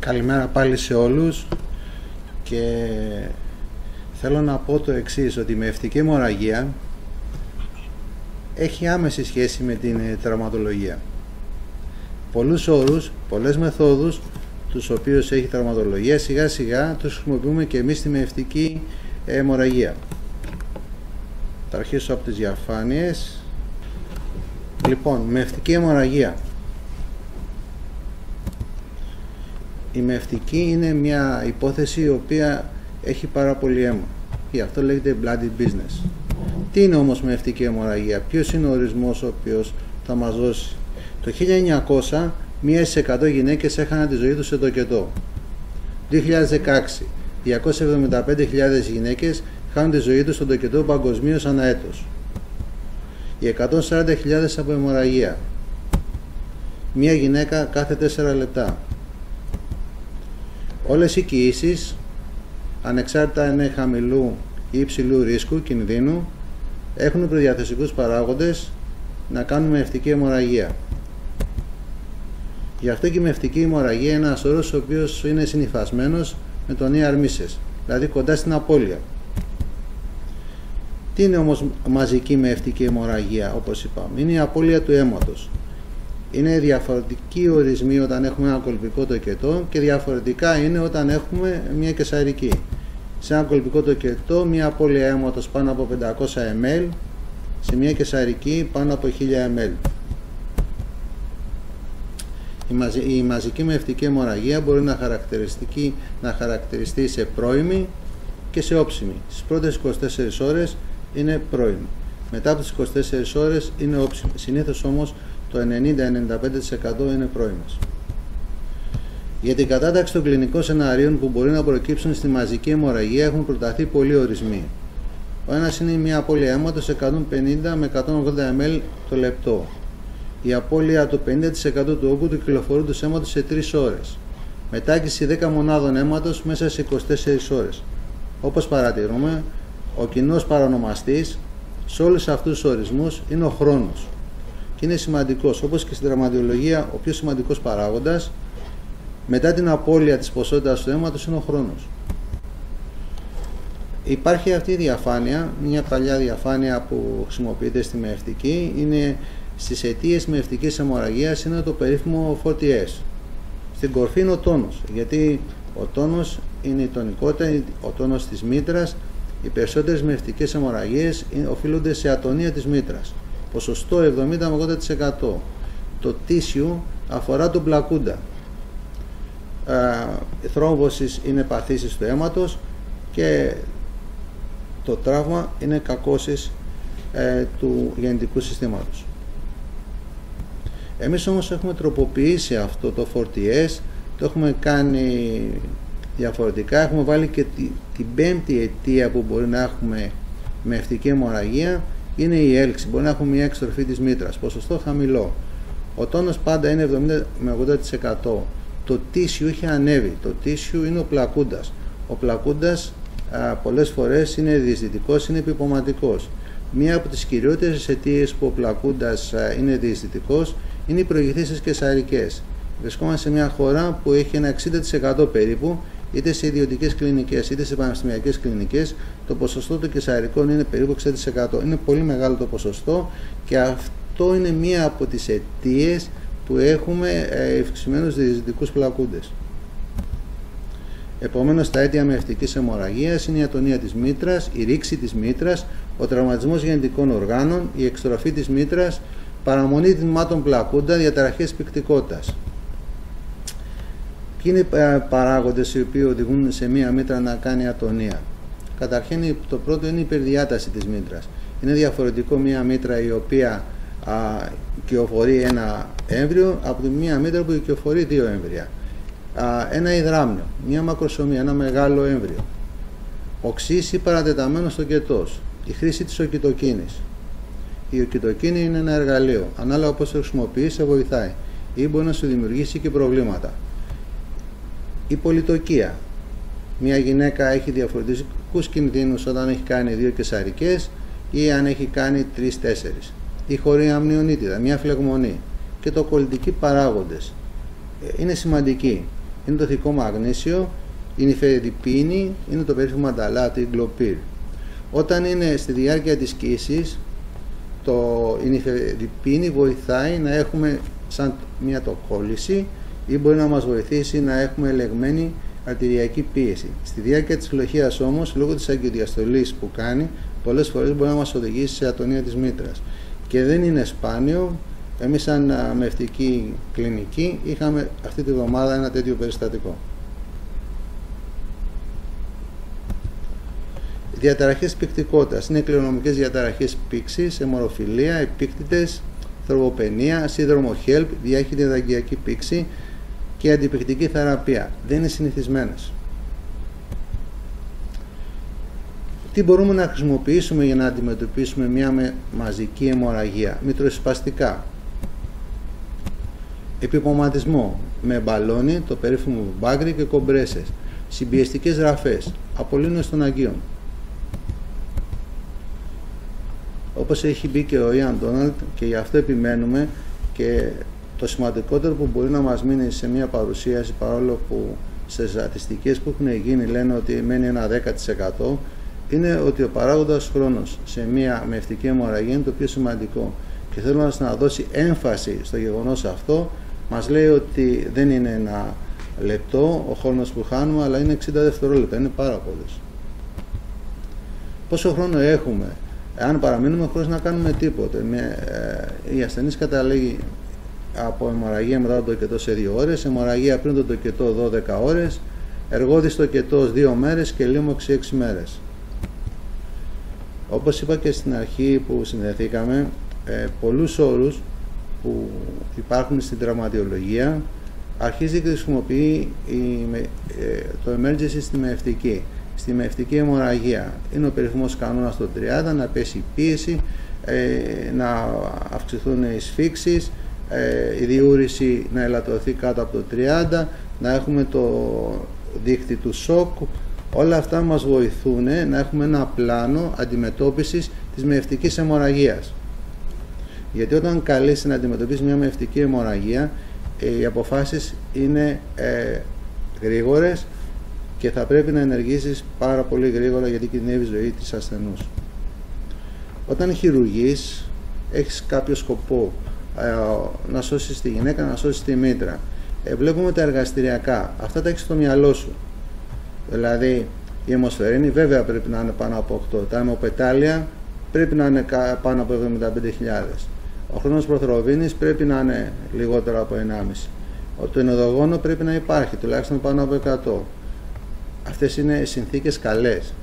Καλημέρα πάλι σε όλους και θέλω να πω το εξής, ότι η μυευτική αιμορραγία έχει άμεση σχέση με την τραυματολογία. Πολλούς όρους, πολλές μεθόδους τους οποίους έχει τραυματολογία σιγά σιγά τους χρησιμοποιούμε και εμείς στη μυευτική αιμορραγία. Θα αρχίσω από τις διαφάνειες. Λοιπόν, μυευτική αιμορραγία. Η μυευτική είναι μια υπόθεση η οποία έχει πάρα πολύ αίμα. Γι' αυτό λέγεται bloody business. Τι είναι όμως μυευτική αιμορραγία? Ποιος είναι ο ορισμός ο οποίος θα μας δώσει? Το 1900, 1 στις 100 γυναίκες έχαναν τη ζωή τους σε τοκετό. 2016, 275.000 γυναίκες χάνουν τη ζωή τους στον τοκετό παγκοσμίως ανά έτος. Οι 140.000 από αιμορραγία. Μία γυναίκα κάθε 4 λεπτά. Όλες οι κοίησεις, ανεξάρτητα είναι χαμηλού ή υψηλού ρίσκου, κινδύνου, έχουν προδιαθεσικούς παράγοντες να κάνουν μυευτική αιμορραγία. Γι' αυτό και η μυευτική αιμορραγία είναι ένας όρος ο οποίος είναι συνυφασμένος με το near misses, δηλαδή κοντά στην απώλεια. Τι είναι όμως μαζική μυευτική αιμορραγία? Όπως είπαμε, είναι η απώλεια του αίματος. Είναι διαφορετικοί ορισμοί όταν έχουμε ένα κολπικό τοκετό και διαφορετικά είναι όταν έχουμε μια καισαρική. Σε ένα κολπικό τοκετό μια απώλεια αίματος πάνω από 500 ml, σε μια καισαρική πάνω από 1000 ml. Η μαζική μυευτική αιμορραγία μπορεί να χαρακτηριστεί σε πρώιμη και σε όψιμη. Στις πρώτες 24 ώρες είναι πρώιμη. Μετά από τις 24 ώρες είναι όψιμη. Συνήθως όμως το 90-95% είναι πρώιμες. Για την κατάταξη των κλινικών σενάριων που μπορεί να προκύψουν στη μαζική αιμορραγία έχουν προταθεί πολλοί ορισμοί. Ο ένας είναι μια απώλεια αίματος 150 με 180 ml το λεπτό. Η απώλεια του 50% του όγκου του κυκλοφορούντος αίματος σε 3 ώρες. Μετάκιση 10 μονάδων αίματος μέσα σε 24 ώρες. Όπως παρατηρούμε, ο κοινός παρονομαστής σε όλους αυτούς τους ορισμούς είναι ο χρόνος. Και είναι σημαντικός, όπως και στην τραυματιολογία, ο πιο σημαντικός παράγοντας μετά την απώλεια της ποσότητας του αίματος είναι ο χρόνος. Υπάρχει αυτή η διαφάνεια, μια παλιά διαφάνεια που χρησιμοποιείται στη μυευτική, είναι στις αιτίες μυευτικής αιμορραγίας, είναι το περίφημο 40S. Στην κορφή είναι ο τόνος, γιατί ο τόνος είναι η τονικότητα, ο τόνος της μήτρας. Οι περισσότερες μυευτικές αιμορραγίες οφείλονται σε ατονία της μήτρας. Ποσοστό 70 με 80%. Το tissue αφορά τον πλακούντα. Η θρόμβωση είναι παθήσεις του αίματος και το τραύμα είναι κακώσεις του γεννητικού συστήματος. Εμείς όμως έχουμε τροποποιήσει αυτό το 40S, το έχουμε κάνει διαφορετικά, έχουμε βάλει και την πέμπτη αιτία που μπορεί να έχουμε μυευτική αιμορραγία, είναι η έλξη. Μπορεί να έχουμε μια εξτροφή της μήτρας, ποσοστό χαμηλό. Ο τόνος πάντα είναι 70 με 80%. Το tissue έχει ανέβει. Το tissue είναι ο πλακούντας. Ο πλακούντας πολλές φορές είναι διαισθητικός, είναι επιποματικός. Μία από τις κυριότερες αιτίες που ο πλακούντας είναι διαισθητικός είναι οι προηγηθήσεις καισαρικές. Βρισκόμαστε σε μια χώρα που έχει ένα 60% περίπου, είτε σε ιδιωτικές κλινικές είτε σε πανεπιστημιακές κλινικές, το ποσοστό των καισαρικών είναι περίπου 60%. Είναι πολύ μεγάλο το ποσοστό και αυτό είναι μία από τις αιτίες που έχουμε ευξημένους διαισθητικούς πλακούντες. Επομένως, τα αίτια μυευτικής αιμορραγίας είναι η ατονία της μήτρας, η ρήξη της μήτρας, ο τραυματισμός γεννητικών οργάνων, η εξτροφή της μήτρας, παραμονή τμήματων πλακούντα, διαταραχές πυκτικότητας. Ποιοι είναι οι παράγοντες οι οποίοι οδηγούν σε μία μήτρα να κάνει ατονία? Καταρχήν, το πρώτο είναι η υπερδιάταση της μήτρας. Είναι διαφορετικό μία μήτρα η οποία κυοφορεί ένα έμβριο από τη μία μήτρα που κυοφορεί 2 έμβρια. Ένα υδράμνιο, μία μακροσωμία, ένα μεγάλο έμβριο. Οξύς ή παρατεταμένος τοκετός. Η χρήση της οκυτοκίνης. Η οκυτοκίνη είναι ένα εργαλείο. Ανάλογα πώς το χρησιμοποιείς, σε βοηθάει ή μπορεί να σου δημιουργήσει και προβλήματα. Η πολυτοκία. Μια γυναίκα έχει διαφορετικούς κινδύνους όταν έχει κάνει 2 καισαρικές ή αν έχει κάνει 3-4. Η χωρή αμνιονίτιδα, μια φλεγμονή. Και το κολλητικοί παράγοντες είναι σημαντικοί. είναι το θικό μαγνήσιο, η νιφεδιπίνη είναι το περίφημο ανταλάτο ή γκλοπύρ. Όταν είναι στη διάρκεια της κοίησης, η νιφεδιπίνη βοηθάει να έχουμε σαν μια τοκόλληση ή μπορεί να μας βοηθήσει να έχουμε ελεγμένη αρτηριακή πίεση. Στη διάρκεια της φλοχίας όμως, λόγω της αγκιοδιαστολής που κάνει, πολλές φορές μπορεί να μας οδηγήσει σε ατονία της μήτρας. Και δεν είναι σπάνιο. Εμείς σαν μευτική κλινική είχαμε αυτή τη βδομάδα ένα τέτοιο περιστατικό. Διαταραχές πυκτικότητας είναι κληρονομικές διαταραχές πήξης, αιμορροφιλία, επίκτητες, θρομβοπενία, σύνδρομο HELP, διάχυτη δαγκιακή πήξη και αντιπυκτική θεραπεία. Δεν είναι συνηθισμένες. Τι μπορούμε να χρησιμοποιήσουμε για να αντιμετωπίσουμε μια μαζική αιμορραγία? Μητροσυπαστικά. Επιπομματισμό με μπαλόνι, το περίφημο μπάγκρι και κομπρέσες. Συμπιεστικές ραφές. Απολύνωση των αγκίων. Όπως έχει μπει και ο Ιαν Ντόναλντ, και γι' αυτό επιμένουμε, και το σημαντικότερο που μπορεί να μας μείνει σε μια παρουσίαση, παρόλο που σε στατιστικές που έχουν γίνει λένε ότι μένει ένα 10%, είναι ότι ο παράγοντας χρόνος σε μια μευτική αιμορραγία είναι το πιο σημαντικό. Και θέλω να δώσει έμφαση στο γεγονός αυτό. Μας λέει ότι δεν είναι ένα λεπτό ο χρόνος που χάνουμε, αλλά είναι 60 δευτερόλεπτα. Είναι πάρα πολλές. Πόσο χρόνο έχουμε αν παραμείνουμε χωρίς να κάνουμε τίποτε? Η ασθενής καταλήγει από αιμορραγία μετά τον τοκετό σε 2 ώρες, αιμορραγία πριν τον τοκετό 12 ώρες, εργώδης τοκετός 2 μέρες και λίμωξη 6 μέρες. Όπως είπα και στην αρχή που συνδεθήκαμε, πολλούς όρους που υπάρχουν στην τραυματιολογία αρχίζει και χρησιμοποιεί το emergency στη μευτική. Στη μευτική αιμορραγία είναι ο περίφημος κανόνας των 30, να πέσει η πίεση, να αυξηθούν οι σφίξεις, η διούρηση να ελαττωθεί κάτω από το 30, να έχουμε το δείκτη του σοκ. Όλα αυτά μας βοηθούν να έχουμε ένα πλάνο αντιμετώπισης της μευτικής αιμορραγίας. Γιατί όταν καλείσαι να αντιμετωπίσεις μια μευτική αιμορραγία, οι αποφάσεις είναι γρήγορες και θα πρέπει να ενεργήσεις πάρα πολύ γρήγορα, γιατί κινδυνεύει η ζωή της ασθενούς. Όταν χειρουργείς, έχεις κάποιο σκοπό, να σώσεις τη γυναίκα, να σώσεις τη μήτρα. Βλέπουμε τα εργαστηριακά, αυτά τα έχεις στο μυαλό σου. Δηλαδή η αιμοσφαιρίνη βέβαια πρέπει να είναι πάνω από 8, τα αιμοπετάλια πρέπει να είναι πάνω από 75.000, ο χρόνος προθροβίνης πρέπει να είναι λιγότερο από 1,5, το ενοδογόνο πρέπει να υπάρχει τουλάχιστον πάνω από 100. Αυτές είναι συνθήκες καλές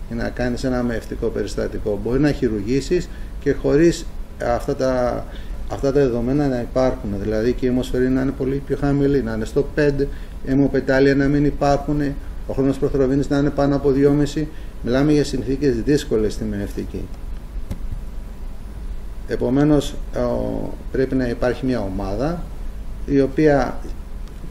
για να κάνεις ένα μευτικό περιστατικό. Μπορεί να χειρουργήσεις και χωρίς αυτά τα δεδομένα να υπάρχουν, δηλαδή και η αιμοσφαιρίνη να είναι πολύ πιο χαμηλή, να είναι στο 5, οι αιμοπετάλια να μην υπάρχουν, ο χρόνος προθροβίνης να είναι πάνω από 2,5. Μιλάμε για συνθήκες δύσκολες στη μευτική. Επομένως πρέπει να υπάρχει μια ομάδα η οποία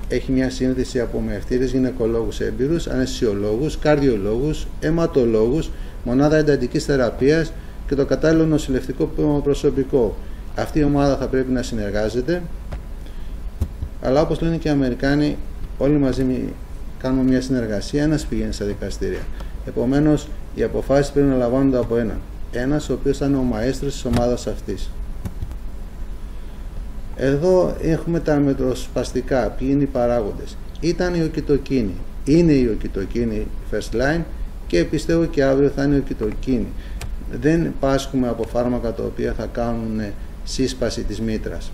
έχει μια σύνθεση από μευτήρες, γυναικολόγους έμπειρους, αναισθησιολόγους, καρδιολόγους, αιματολόγους, μονάδα εντατικής θεραπείας και το κατάλληλο νοσηλευτικό προσωπικό. Αυτή η ομάδα θα πρέπει να συνεργάζεται, αλλά όπως λένε και οι Αμερικάνοι, όλοι μαζί κάνουμε μια συνεργασία, ένας πηγαίνει στα δικαστήρια. Επομένως, οι αποφάσεις πρέπει να λαμβάνονται από ένας ο οποίος θα είναι ο μαέστρος της ομάδας αυτής. Εδώ έχουμε τα μετροσπαστικά, ποιοι είναι οι παράγοντες. Ήταν η οκυτοκίνη, είναι η οκυτοκίνη first line και πιστεύω και αύριο θα είναι η οκυτοκίνη. Δεν πάσχουμε από φάρμακα τα οποία θα κάνουν σύσπαση της μήτρας.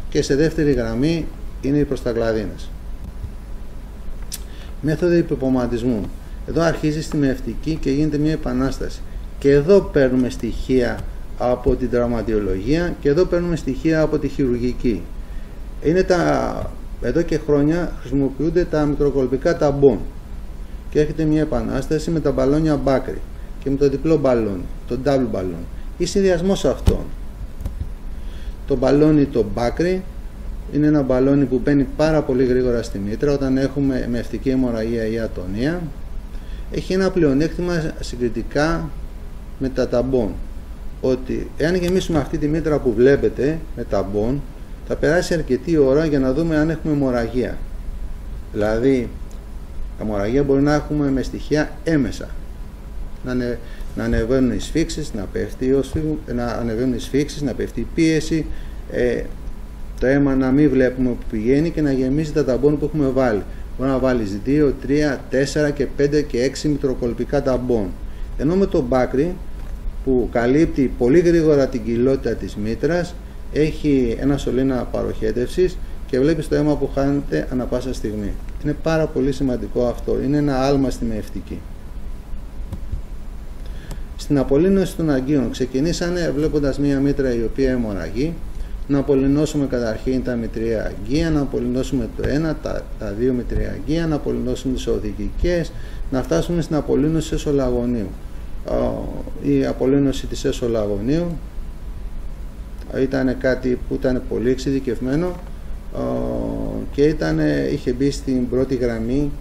Και σε δεύτερη γραμμή είναι οι προσταγλαδίνες. Μέθοδο υποπομματισμού. Εδώ αρχίζει στη μευτική και γίνεται μια επανάσταση. Και εδώ παίρνουμε στοιχεία από την τραυματιολογία και εδώ παίρνουμε στοιχεία από τη χειρουργική. Εδώ και χρόνια χρησιμοποιούνται τα μικροκολπικά ταμπών και έρχεται μια επανάσταση με τα μπαλόνια μπάκρι και με το διπλό μπαλόνι, το double μπαλόνι ή συνδυασμός αυτών. Το μπαλόνι το μπάκρι είναι ένα μπαλόνι που μπαίνει πάρα πολύ γρήγορα στη μήτρα όταν έχουμε μευτική αιμορραγία ή ατονία. Έχει ένα πλεονέκτημα συγκριτικά με τα ταμπών, ότι εάν γεμίσουμε αυτή τη μήτρα που βλέπετε με ταμπών, θα περάσει αρκετή ώρα για να δούμε αν έχουμε αιμορραγία. Δηλαδή, αιμορραγία μπορεί να έχουμε με στοιχεία έμεσα. Να ανεβαίνουν οι σφίξεις, να ανεβαίνουν οι σφίξεις, να πέφτει η πίεση, το αίμα να μην βλέπουμε που πηγαίνει και να γεμίζει τα ταμπών που έχουμε βάλει. Μπορεί να βάλεις 2, 3, 4 και 5 και 6 μητροκολπικά ταμπών. Ενώ με το μπάκρι που καλύπτει πολύ γρήγορα την κοιλότητα της μήτρας, έχει ένα σωλήνα παροχέτευσης και βλέπεις το αίμα που χάνεται ανα πάσα στιγμή. Είναι πάρα πολύ σημαντικό αυτό. Είναι ένα άλμα στη μεευτική. Στην απολύνωση των αγκίων ξεκινήσανε βλέποντας μία μήτρα η οποία αιμορραγεί, να απολυνώσουμε καταρχήν τα μητρία αγκία, να απολυνώσουμε το ένα, τα δύο μητρία αγκία, να απολυνώσουμε τις οδηγικές, να φτάσουμε στην απολύνωση της έσωλα-αγωνίου. Η απολύνωση της έσωλα-αγωνίου ήταν κάτι που ήταν πολύ εξειδικευμένο και είχε μπει στην πρώτη γραμμή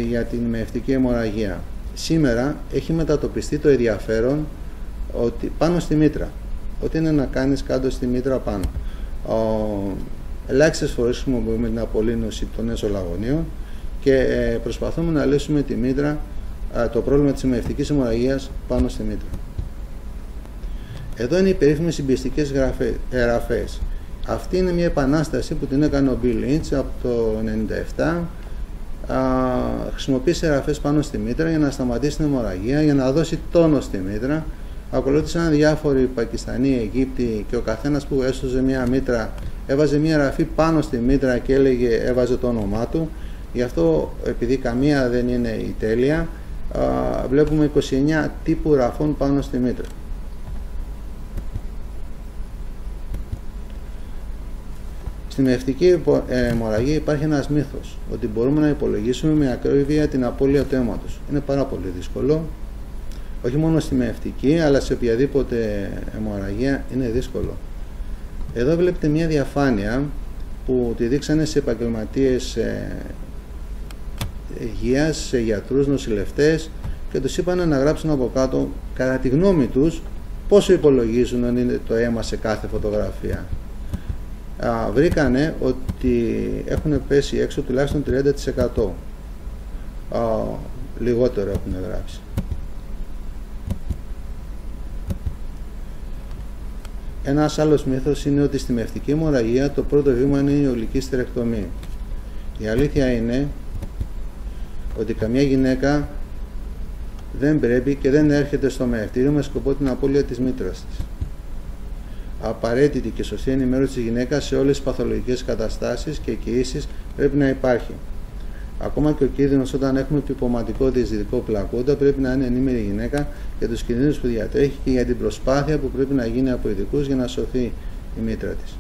για την μεευτική αιμορραγία. Σήμερα έχει μετατοπιστεί το ενδιαφέρον ότι πάνω στη μήτρα, ό,τι είναι να κάνεις κάτω στη μήτρα πάνω. Ελάχιστες φορές χρησιμοποιούμε την απολύνωση των έσωλα-αγωνίων και προσπαθούμε να λύσουμε τη μήτρα, το πρόβλημα της μεευτικής αιμορραγίας πάνω στη μήτρα. Εδώ είναι οι περίφημες συμπιεστικές εραφές. Αυτή είναι μια επανάσταση που την έκανε ο Bill Lynch από το 1997. Χρησιμοποίησε εραφές πάνω στη μήτρα για να σταματήσει την αιμορραγία, για να δώσει τόνο στη μήτρα. Ακολούθησαν διάφοροι Πακιστανοί, Αιγύπτιοι και ο καθένας που έσωζε μια μήτρα έβαζε μια εραφή πάνω στη μήτρα και έβαζε το όνομά του. Γι' αυτό, επειδή καμία δεν είναι η τέλεια, βλέπουμε 29 τύπου ραφών πάνω στη μήτρα. Στη μεευτική αιμορραγία υπάρχει ένας μύθος ότι μπορούμε να υπολογίσουμε με ακρίβεια την απώλεια του αίματος. Είναι πάρα πολύ δύσκολο. Όχι μόνο στη μεευτική, αλλά σε οποιαδήποτε αιμορραγία είναι δύσκολο. Εδώ βλέπετε μια διαφάνεια που τη δείξανε σε επαγγελματίες υγείας, σε γιατρούς, νοσηλευτές και τους είπαν να γράψουν από κάτω κατά τη γνώμη τους πόσο υπολογίζουν αν είναι το αίμα σε κάθε φωτογραφία. Βρήκανε ότι έχουν πέσει έξω τουλάχιστον 30%. Λιγότερο έχουν γράψει. Ένας άλλος μύθος είναι ότι στη μεευτική αιμορραγία το πρώτο βήμα είναι η ολική στερεκτομή. Η αλήθεια είναι ότι καμία γυναίκα δεν πρέπει και δεν έρχεται στο μεευτήριο με σκοπό την απώλεια της μήτρας της. Απαραίτητη και σωστή ενημέρωση της γυναίκας σε όλες τις παθολογικές καταστάσεις και εκκοίησεις πρέπει να υπάρχει. Ακόμα και ο κίνδυνος όταν έχουμε επιπωματικό διαισθητικό πλακούντα πρέπει να είναι ενήμερη η γυναίκα για τους κινδύνους που διατρέχει και για την προσπάθεια που πρέπει να γίνει από ειδικούς για να σωθεί η μήτρα της.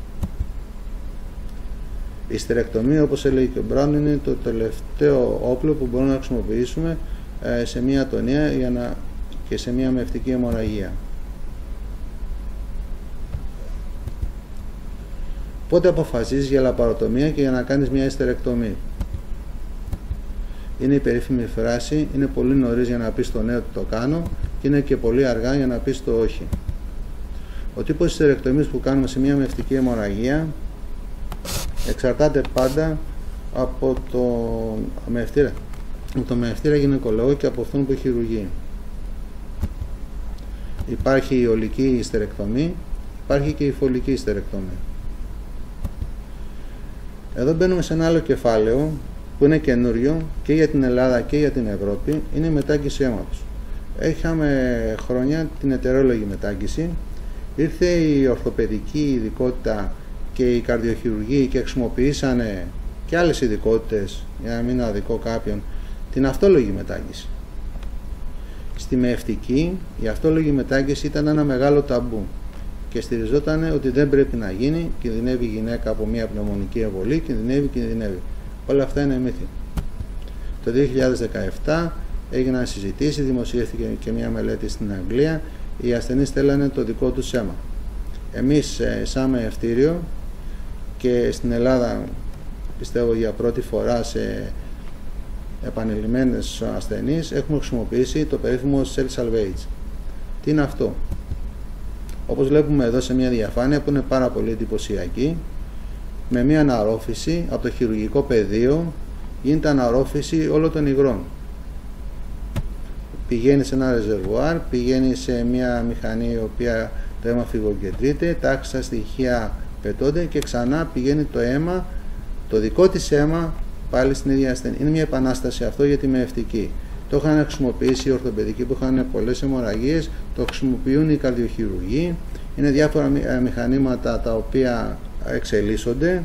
Η στερεκτομή, όπως έλεγε και ο Μπράουν, είναι το τελευταίο όπλο που μπορούμε να χρησιμοποιήσουμε σε μια ατονία και σε μια μεευτική αιμορραγία. Πότε αποφασίζεις για λαπαροτομία και για να κάνεις μια ιστερεκτομή? Είναι η περίφημη φράση, είναι πολύ νωρίς για να πεις το ναι ότι το κάνω και είναι και πολύ αργά για να πεις το όχι. Ο τύπος της ιστερεκτομής που κάνουμε σε μια μεευτική αιμορραγία εξαρτάται πάντα από το μεευτήρα γυναικολόγο και από αυτόν που χειρουργεί. Υπάρχει η ολική ιστερεκτομή, υπάρχει και η φωλική ιστερεκτομή. Εδώ μπαίνουμε σε ένα άλλο κεφάλαιο που είναι καινούριο και για την Ελλάδα και για την Ευρώπη, είναι η μετάγγιση αίματος. Είχαμε χρόνια την ετερόλογη μετάγγιση, ήρθε η ορθοπαιδική ειδικότητα και οι καρδιοχειρουργοί και χρησιμοποιήσανε και άλλες ειδικότητες, για να μην αδικώ κάποιον, την αυτόλογη μετάγγιση. Στη μεευτική η αυτόλογη μετάγγιση ήταν ένα μεγάλο ταμπού και στηριζόταν ότι δεν πρέπει να γίνει, κινδυνεύει η γυναίκα από μια πνευμονική εμβολή, κινδυνεύει. Όλα αυτά είναι μύθι. Το 2017 έγιναν συζητήσεις, δημοσιεύτηκε και μια μελέτη στην Αγγλία, οι ασθενείς θέλανε το δικό τους αίμα. Εμείς σαν μεευτήριο και στην Ελλάδα πιστεύω για πρώτη φορά σε επανειλημμένες ασθενείς έχουμε χρησιμοποιήσει το περίφημο Cell Salvage. Τι είναι αυτό? Όπως βλέπουμε εδώ σε μια διαφάνεια που είναι πάρα πολύ εντυπωσιακή, με μια αναρρόφηση από το χειρουργικό πεδίο γίνεται αναρρόφηση όλων των υγρών. Πηγαίνει σε ένα ρεζερβουάρ, πηγαίνει σε μια μηχανή η οποία το αίμα φυγοκεντρείται, τα άξια στοιχεία πετώνται και ξανά πηγαίνει το αίμα, το δικό της αίμα, πάλι στην ίδια ασθένεια. Είναι μια επανάσταση αυτό για τη μεευτική. Το είχαν χρησιμοποιήσει οι ορθοπαιδικοί που είχαν πολλές αιμορραγίες, το χρησιμοποιούν οι καρδιοχειρουργοί. Είναι διάφορα μηχανήματα τα οποία εξελίσσονται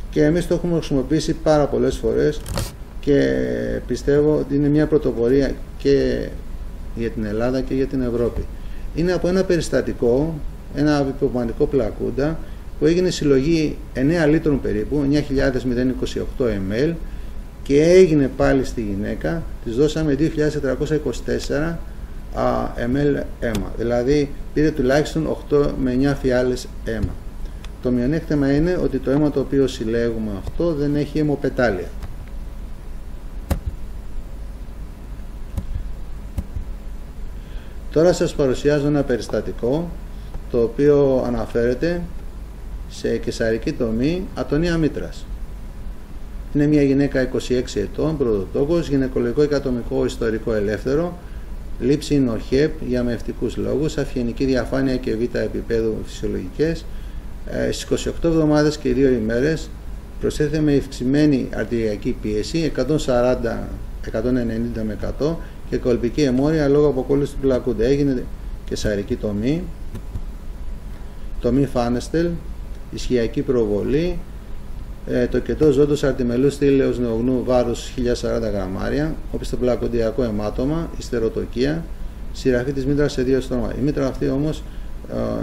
και εμείς το έχουμε χρησιμοποιήσει πάρα πολλές φορές και πιστεύω ότι είναι μια πρωτοπορία και για την Ελλάδα και για την Ευρώπη. Είναι από ένα περιστατικό, ένα υποπνευματικό πλακούντα που έγινε συλλογή 9 λίτρων περίπου, 9.028 ml και έγινε πάλι στη γυναίκα, της δώσαμε 2.424 ml αίμα, δηλαδή πήρε τουλάχιστον 8 με 9 φιάλες αίμα. Το μειονέκτημα είναι ότι το αίμα το οποίο συλλέγουμε αυτό δεν έχει αιμοπετάλια. Τώρα σας παρουσιάζω ένα περιστατικό το οποίο αναφέρεται σε καισαρική τομή ατονία μήτρας. Είναι μια γυναίκα 26 ετών, πρωτοτόκος, γυναικολογικό εκατομικό ιστορικό ελεύθερο, λήψη ΙΝΟΧΕΠ για μεευτικούς λόγους, αυγενική διαφάνεια και β' επίπεδου φυσιολογικές. Στις 28 εβδομάδες και 2 ημέρες προσέθεμε με ευξημένη αρτηριακή πίεση 140-190 με 100 και κολπική αιμόρρεια λόγω αποκόλλησης του πλακούντα. Έγινε καισαρική τομή, τομή Φάνεστελ, ισχυακή προβολή, το κετό ζώντος αρτιμελού στήλεως νεογνού βάρους 1040 γραμμάρια, οπισθοπλακοντιακό αιμάτωμα, ιστεροτοκία, σειραφή της μήτρας σε 2 στρώματα. Η μήτρα αυτή όμως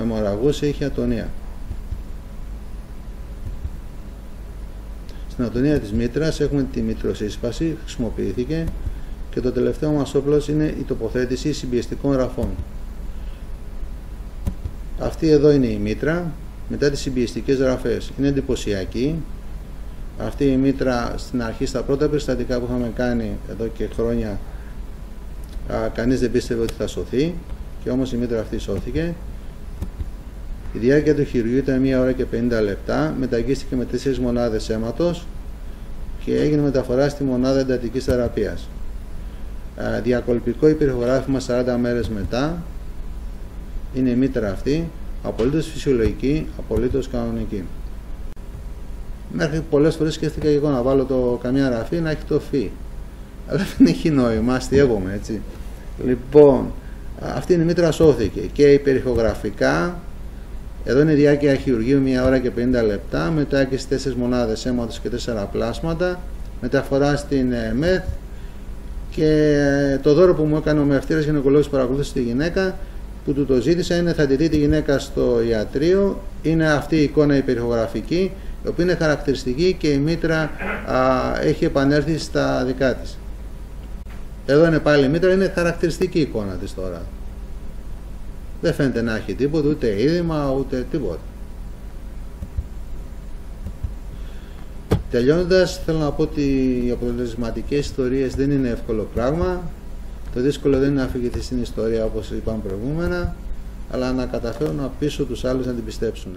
αιμορραγούσε, είχε ατονία. Στην ατονία της μήτρας έχουμε τη μητροσύσπαση, χρησιμοποιήθηκε, και το τελευταίο μας όπλος είναι η τοποθέτηση συμπιεστικών ραφών. Αυτή εδώ είναι η μήτρα μετά τις συμπιεστικές ραφές. Είναι εντυπωσιακή. Αυτή η μήτρα στην αρχή, στα πρώτα περιστατικά που είχαμε κάνει εδώ και χρόνια, κανείς δεν πίστευε ότι θα σωθεί, και όμως η μήτρα αυτή σώθηκε. Η διάρκεια του χειρουργείου ήταν 1 ώρα και 50 λεπτά, μεταγγίστηκε με 4 μονάδες αίματος και έγινε μεταφορά στη μονάδα εντατικής θεραπείας. Διακολπικό υπερηχογράφημα 40 μέρες μετά. Είναι η μήτρα αυτή, απολύτως φυσιολογική, απολύτως κανονική. Μέχρι πολλές φορές σκέφτηκα εγώ να βάλω καμιά ραφή να έχει το φύ, αλλά δεν έχει νόημα, αστειεύομαι έτσι. Λοιπόν, αυτή είναι η μήτρα, σώθηκε και υπερηχογραφικά. Εδώ είναι η διάρκεια χειρουργείου 1 ώρα και 50 λεπτά, μετά και στις 4 μονάδες αίματος και 4 πλάσματα, μεταφορά στην ΜΕΘ. Και το δώρο που μου έκανε ο μεευτήρας γυναικολόγος που παρακολούθησε τη γυναίκα, που του το ζήτησα, είναι θα τη δει τη γυναίκα στο ιατρείο. Είναι αυτή η εικόνα υπερηχογραφική, η οποία είναι χαρακτηριστική και η μήτρα έχει επανέλθει στα δικά της. Εδώ είναι πάλι η μήτρα, είναι χαρακτηριστική η εικόνα της τώρα. Δεν φαίνεται να έχει τίποτα, ούτε είδημα, ούτε τίποτα. Τελειώνοντας, θέλω να πω ότι οι αποτελεσματικές ιστορίες δεν είναι εύκολο πράγμα. Το δύσκολο δεν είναι να αφηγηθεί στην ιστορία όπως είπαμε προηγούμενα, αλλά να καταφέρω να πείσω τους άλλους να την πιστέψουν.